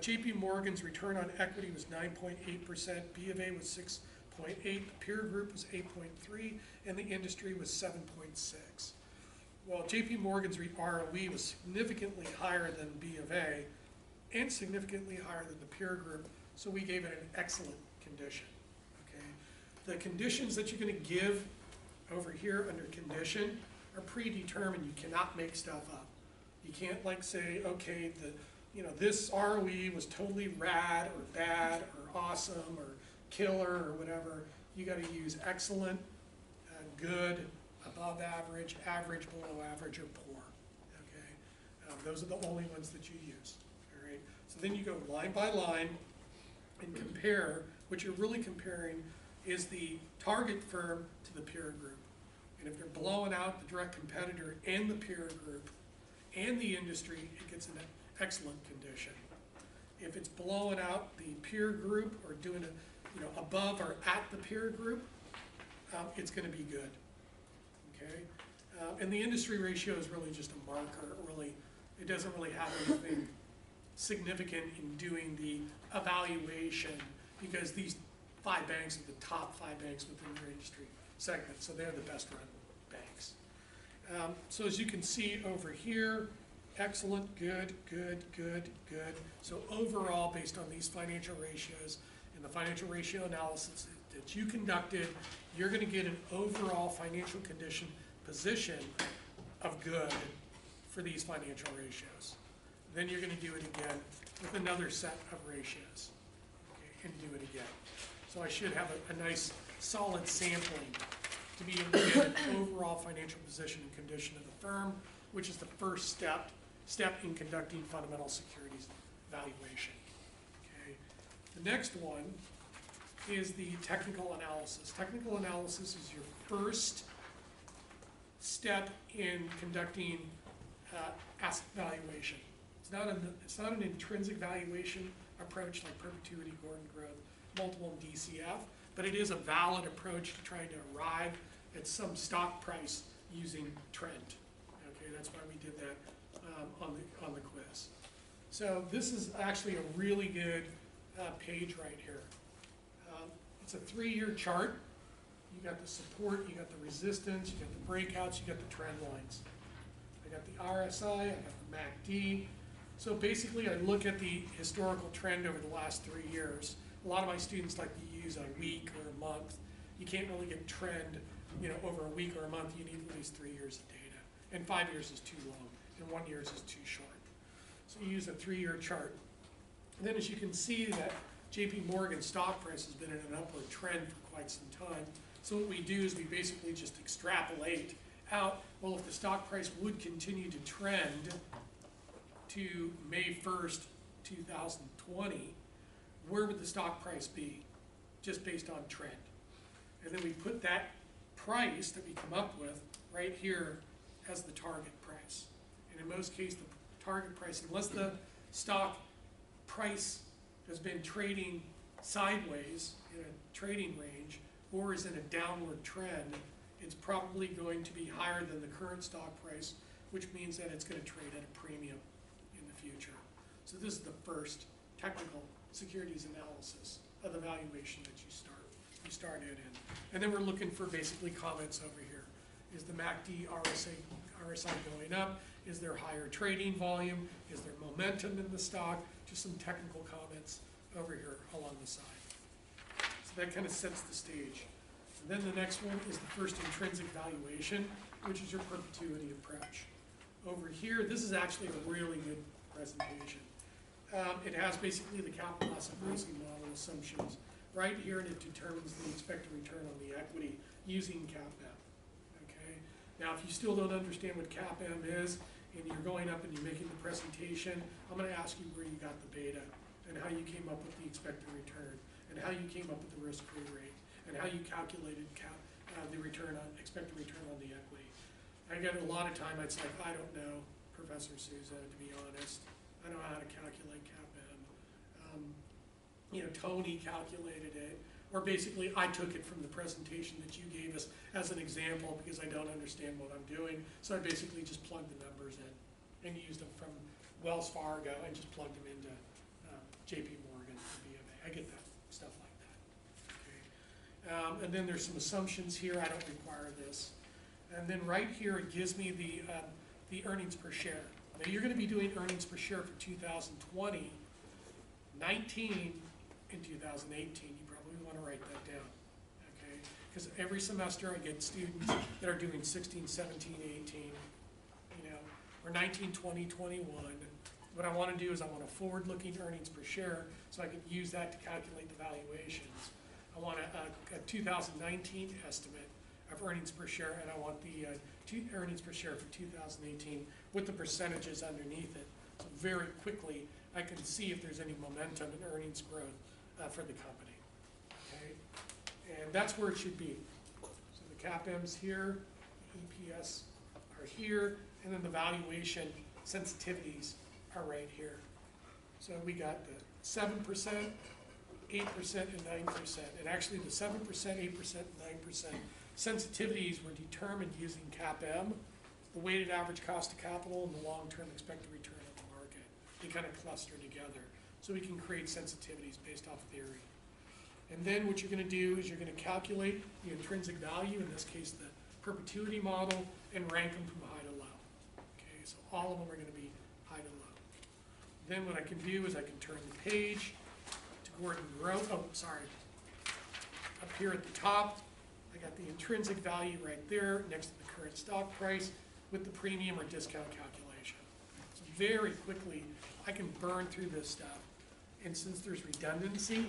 JP Morgan's return on equity was 9.8%, B of A was 6.8, the peer group was 8.3, and the industry was 7.6. Well, JP Morgan's ROE was significantly higher than B of A and significantly higher than the peer group, so we gave it an excellent condition. Okay, the conditions that you're going to give over here under condition are predetermined. You cannot make stuff up. You can't say, okay, this ROE was totally rad or bad or awesome or killer or whatever. You got to use excellent, good, above average, average, below average, or poor. Okay, those are the only ones that you use. All right. So then you go line by line and compare. What you're really comparing is the target firm to the peer group. And if they're blowing out the direct competitor and the peer group and the industry, it gets an excellent condition. If it's blowing out the peer group or doing it, above or at the peer group, it's going to be good. Okay, and the industry ratio is really just a marker. It doesn't really have anything significant in doing the evaluation, because these 5 banks are the top 5 banks within their industry segment, so they're the best run banks. So as you can see over here, excellent, good, good, good, good. So overall, based on these financial ratios and the financial ratio analysis that you conducted, you're going to get an overall financial condition position of good for these financial ratios. Then you're going to do it again with another set of ratios, okay, and do it again. So I should have a nice solid sampling to be able to get an overall financial position and condition of the firm, which is the first step in conducting fundamental securities valuation. Okay. The next one is the technical analysis. Technical analysis is your first step in conducting asset valuation. It's not an intrinsic valuation approach like perpetuity, Gordon growth, multiple and DCF, but it is a valid approach to trying to arrive at some stock price using trend. Okay, that's why we did that on the quiz. So this is actually a really good page right here. It's a 3-year chart. You got the support, you got the resistance, you got the breakouts, you got the trend lines. I got the RSI, I got the MACD. So basically I look at the historical trend over the last 3 years. A lot of my students like to use a week or a month. You can't really get trend, over a week or a month. You need at least 3 years of data. And 5 years is too long, and 1 year is too short. So you use a 3-year chart. And then as you can see that JP Morgan stock price has been in an upward trend for quite some time. So what we do is we basically just extrapolate out, well, if the stock price would continue to trend to May 1st, 2020, where would the stock price be, just based on trend? And then we put that price that we come up with right here as the target price. And in most cases, the target price, unless the stock price has been trading sideways in a trading range or is in a downward trend, it's probably going to be higher than the current stock price, which means that it's going to trade at a premium in the future. So this is the first technical securities analysis of the valuation that you started in. And then we're looking for basically comments over here. Is the MACD RSI going up? Is there higher trading volume? Is there momentum in the stock? Just some technical comments over here along the side. So that kind of sets the stage. And then the next one is the first intrinsic valuation, which is your perpetuity approach. Over here, this is actually a really good presentation. It has basically the capital asset pricing model assumptions right here, and it determines the expected return on the equity using CAPM. Okay. Now, if you still don't understand what CAPM is, and you're going up and you're making the presentation, I'm going to ask you where you got the beta, and how you came up with the expected return, and how you came up with the risk-free rate, and how you calculated the expected return on the equity. I get a lot of time, it's like, I don't know, Professor Souza, to be honest. I don't know how to calculate CAPM. Tony calculated it, or basically I took it from the presentation that you gave us as an example because I don't understand what I'm doing. So I basically just plugged the numbers in and used them from Wells Fargo and just plugged them into JP Morgan or BofA. I get that, stuff like that. Okay. And then there's some assumptions here. I don't require this. And then right here it gives me the earnings per share. Now you're going to be doing earnings per share for 2020, 19, and 2018. You probably want to write that down, okay? Because every semester I get students that are doing 16, 17, 18, or 19, 20, 21. What I want to do is I want a forward-looking earnings per share so I can use that to calculate the valuations. I want a 2019 estimate of earnings per share, and I want the earnings per share for 2018 with the percentages underneath it. So very quickly, I can see if there's any momentum in earnings growth for the company. Okay, And that's where it should be. So the CAPM's here, EPS are here, and then the valuation sensitivities are right here. So we got the 7%, 8%, and 9%. And actually the 7%, 8%, and 9% sensitivities were determined using CAPM, the weighted average cost of capital, and the long-term expected return of the market. They kind of cluster together. So we can create sensitivities based off theory. And then what you're going to do is you're going to calculate the intrinsic value, in this case the perpetuity model, and rank them from high to low. Okay, so all of them are going to be high to low. Then what I can do is I can turn the page to Gordon Growth. Oh, sorry. Up here at the top, I got the intrinsic value right there next to the current stock price with the premium or discount calculation. So very quickly, I can burn through this stuff. And since there's redundancy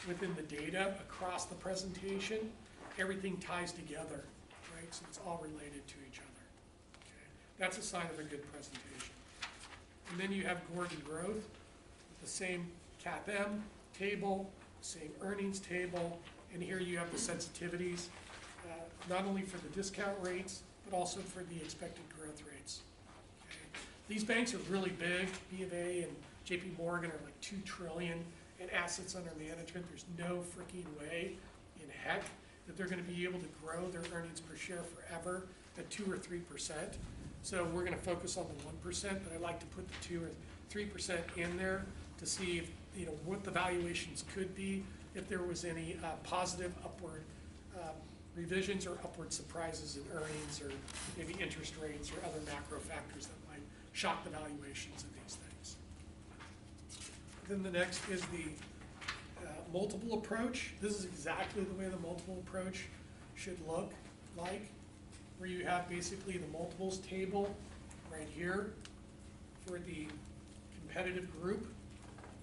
within the data across the presentation, everything ties together, right? So it's all related to each other. Okay? That's a sign of a good presentation. And then you have Gordon Growth with the same CAPM table, same earnings table, and here you have the sensitivities, not only for the discount rates, but also for the expected growth rates. Okay? These banks are really big. B of A and JP Morgan are like 2 trillion in assets under management. There's no freaking way in heck that they're going to be able to grow their earnings per share forever at 2 or 3%. So we're going to focus on the 1%, but I like to put the 2 or 3% in there to see if, what the valuations could be, if there was any positive upward revisions or upward surprises in earnings or maybe interest rates or other macro factors that might shock the valuations of these things. Then the next is the multiple approach. This is exactly the way the multiple approach should look like, where you have basically the multiples table right here for the competitive group.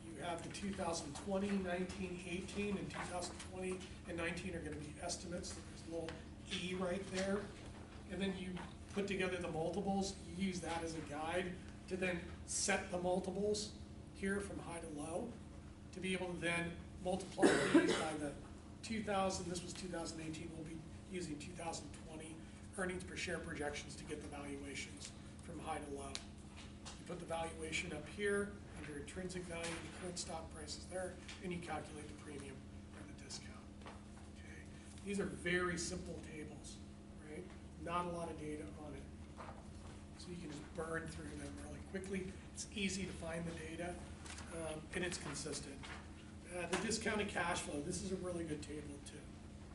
You have the 2020, 19, 18, and 2020 and 19 are going to be estimates. There's a little E right there. And then you put together the multiples. You use that as a guide to then set the multiples here from high to low to be able to then multiply these by the 2000, this was 2018, we'll be using 2020 earnings per share projections to get the valuations from high to low. You put the valuation up here under intrinsic value, the current stock price is there, and you calculate the premium or the discount. Okay. These are very simple tables, right? Not a lot of data on it. So you can just burn through them really quickly. It's easy to find the data, and it's consistent. The discounted cash flow, this is a really good table too.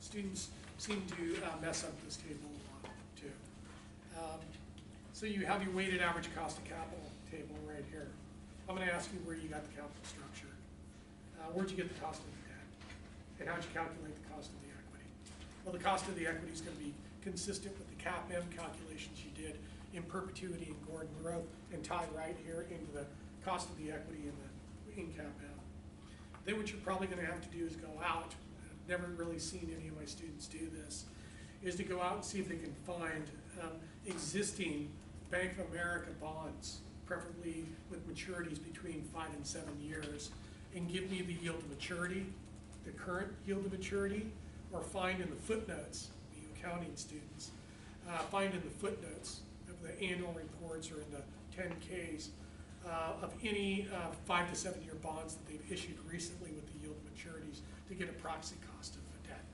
Students seem to mess up this table a lot too. So you have your weighted average cost of capital table right here. I'm going to ask you where you got the capital structure. Where'd you get the cost of the debt? And how'd you calculate the cost of the equity? Well, the cost of the equity is going to be consistent with the CAPM calculations you did in perpetuity and Gordon Growth and tie right here into the cost of the equity in CAPM. Then what you're probably going to have to do is go out. I've never really seen any of my students do this, is to go out and see if they can find existing Bank of America bonds, preferably with maturities between 5 and 7 years, and give me the yield to maturity, the current yield to maturity, or find in the footnotes, the accounting students, find in the footnotes of the annual reports or in the 10Ks of any 5 to 7 year bonds that they've issued recently with the yield to maturities to get a proxy cost of the debt.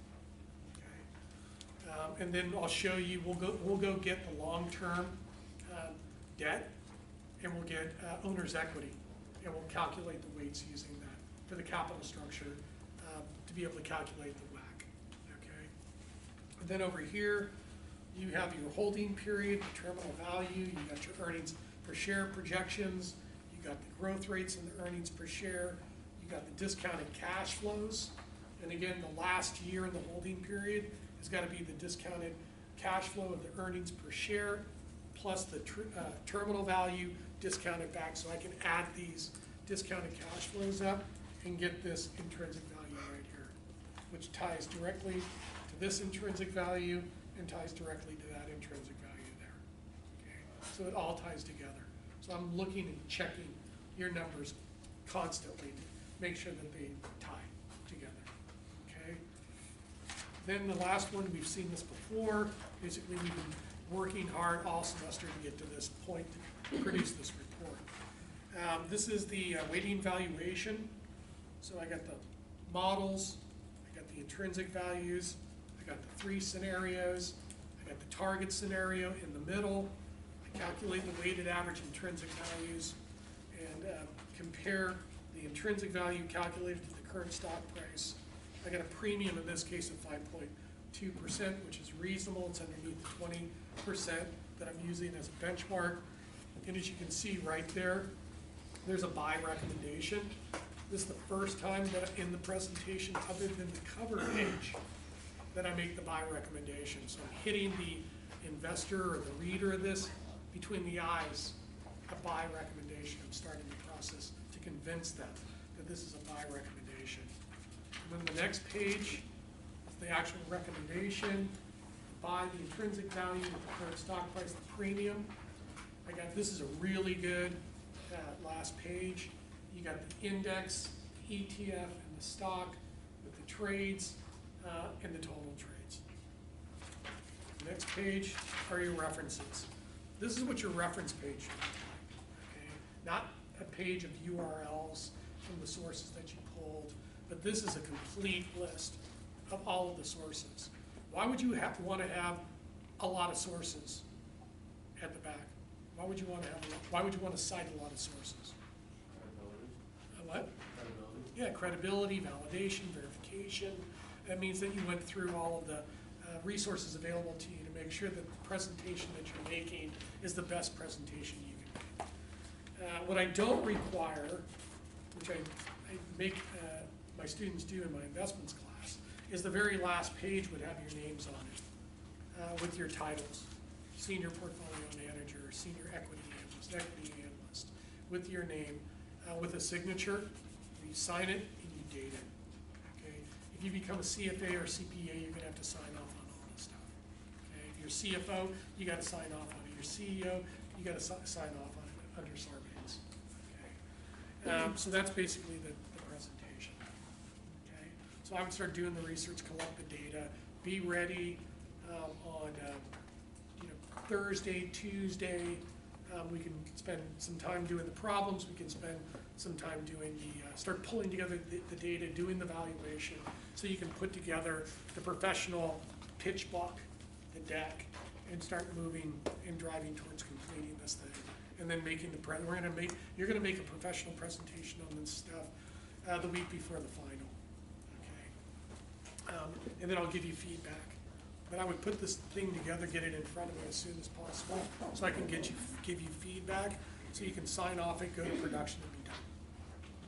Okay. And then I'll show you, we'll go get the long-term debt, and we'll get owner's equity, and we'll calculate the weights using that for the capital structure to be able to calculate the WACC. Okay. And then over here, you have your holding period, the terminal value, you got your earnings per share projections, you got the growth rates in the earnings per share, you got the discounted cash flows, and again, the last year in the holding period has got to be the discounted cash flow of the earnings per share plus the terminal value discounted back, so I can add these discounted cash flows up and get this intrinsic value right here, which ties directly to this intrinsic value and ties directly to that intrinsic value there. Okay? So it all ties together. So I'm looking and checking your numbers constantly to make sure that they tie together. Okay? Then the last one, we've seen this before. Basically, we've been working hard all semester to get to this point to produce this report. This is the weighting valuation. So I got the models, I got the intrinsic values, I got the 3 scenarios, I got the target scenario in the middle. I calculate the weighted average intrinsic values and compare the intrinsic value calculated to the current stock price. I got a premium in this case of 5.2%, which is reasonable. It's underneath the 20% that I'm using as a benchmark. And as you can see right there, there's a buy recommendation. This is the first time that in the presentation, other than the cover page, that I make the buy recommendation. So I'm hitting the investor or the reader of this between the eyes, a buy recommendation. I'm starting the process to convince them that this is a buy recommendation. And then the next page is the actual recommendation, buy, the intrinsic value, the current stock price, the premium. This is a really good last page. You got the index, the ETF, and the stock with the trades and the total trades. The next page are your references. This is what your reference page should look like. Okay? Not a page of URLs from the sources that you pulled, but this is a complete list of all of the sources. Why would you want to have a lot of sources at the back? Why would you want to have? Why would you want to cite a lot of sources? Credibility. What? Credibility. Yeah, credibility, validation, verification. That means that you went through all of the resources available to you to make sure that the presentation that you're making is the best presentation you can make. What I don't require, which I make my students do in my investments class, is the very last page would have your names on it with your titles. Senior portfolio manager, senior equity analyst, with your name, with a signature. You sign it and you date it. Okay. If you become a CFA or CPA, you're gonna have to sign off on all this stuff. Okay. If you're CFO, you got to sign off on it. You're CEO, you got to sign off on it under Sarbanes. Okay. So that's basically the presentation. Okay. So I would start doing the research, collect the data, be ready on Thursday, Tuesday. We can spend some time doing the problems. We can spend some time doing start pulling together the data, doing the valuation, so you can put together the professional pitch book, the deck, and start moving and driving towards completing this thing. And then making you're gonna make a professional presentation on this stuff the week before the final. Okay. And then I'll give you feedback. But I would put this thing together, get it in front of me as soon as possible, so I can give you feedback, so you can sign off it, go to production, and be done.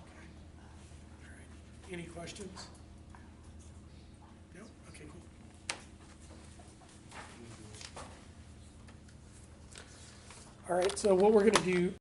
Okay. All right. Any questions? No? Okay, cool. All right, so what we're going to do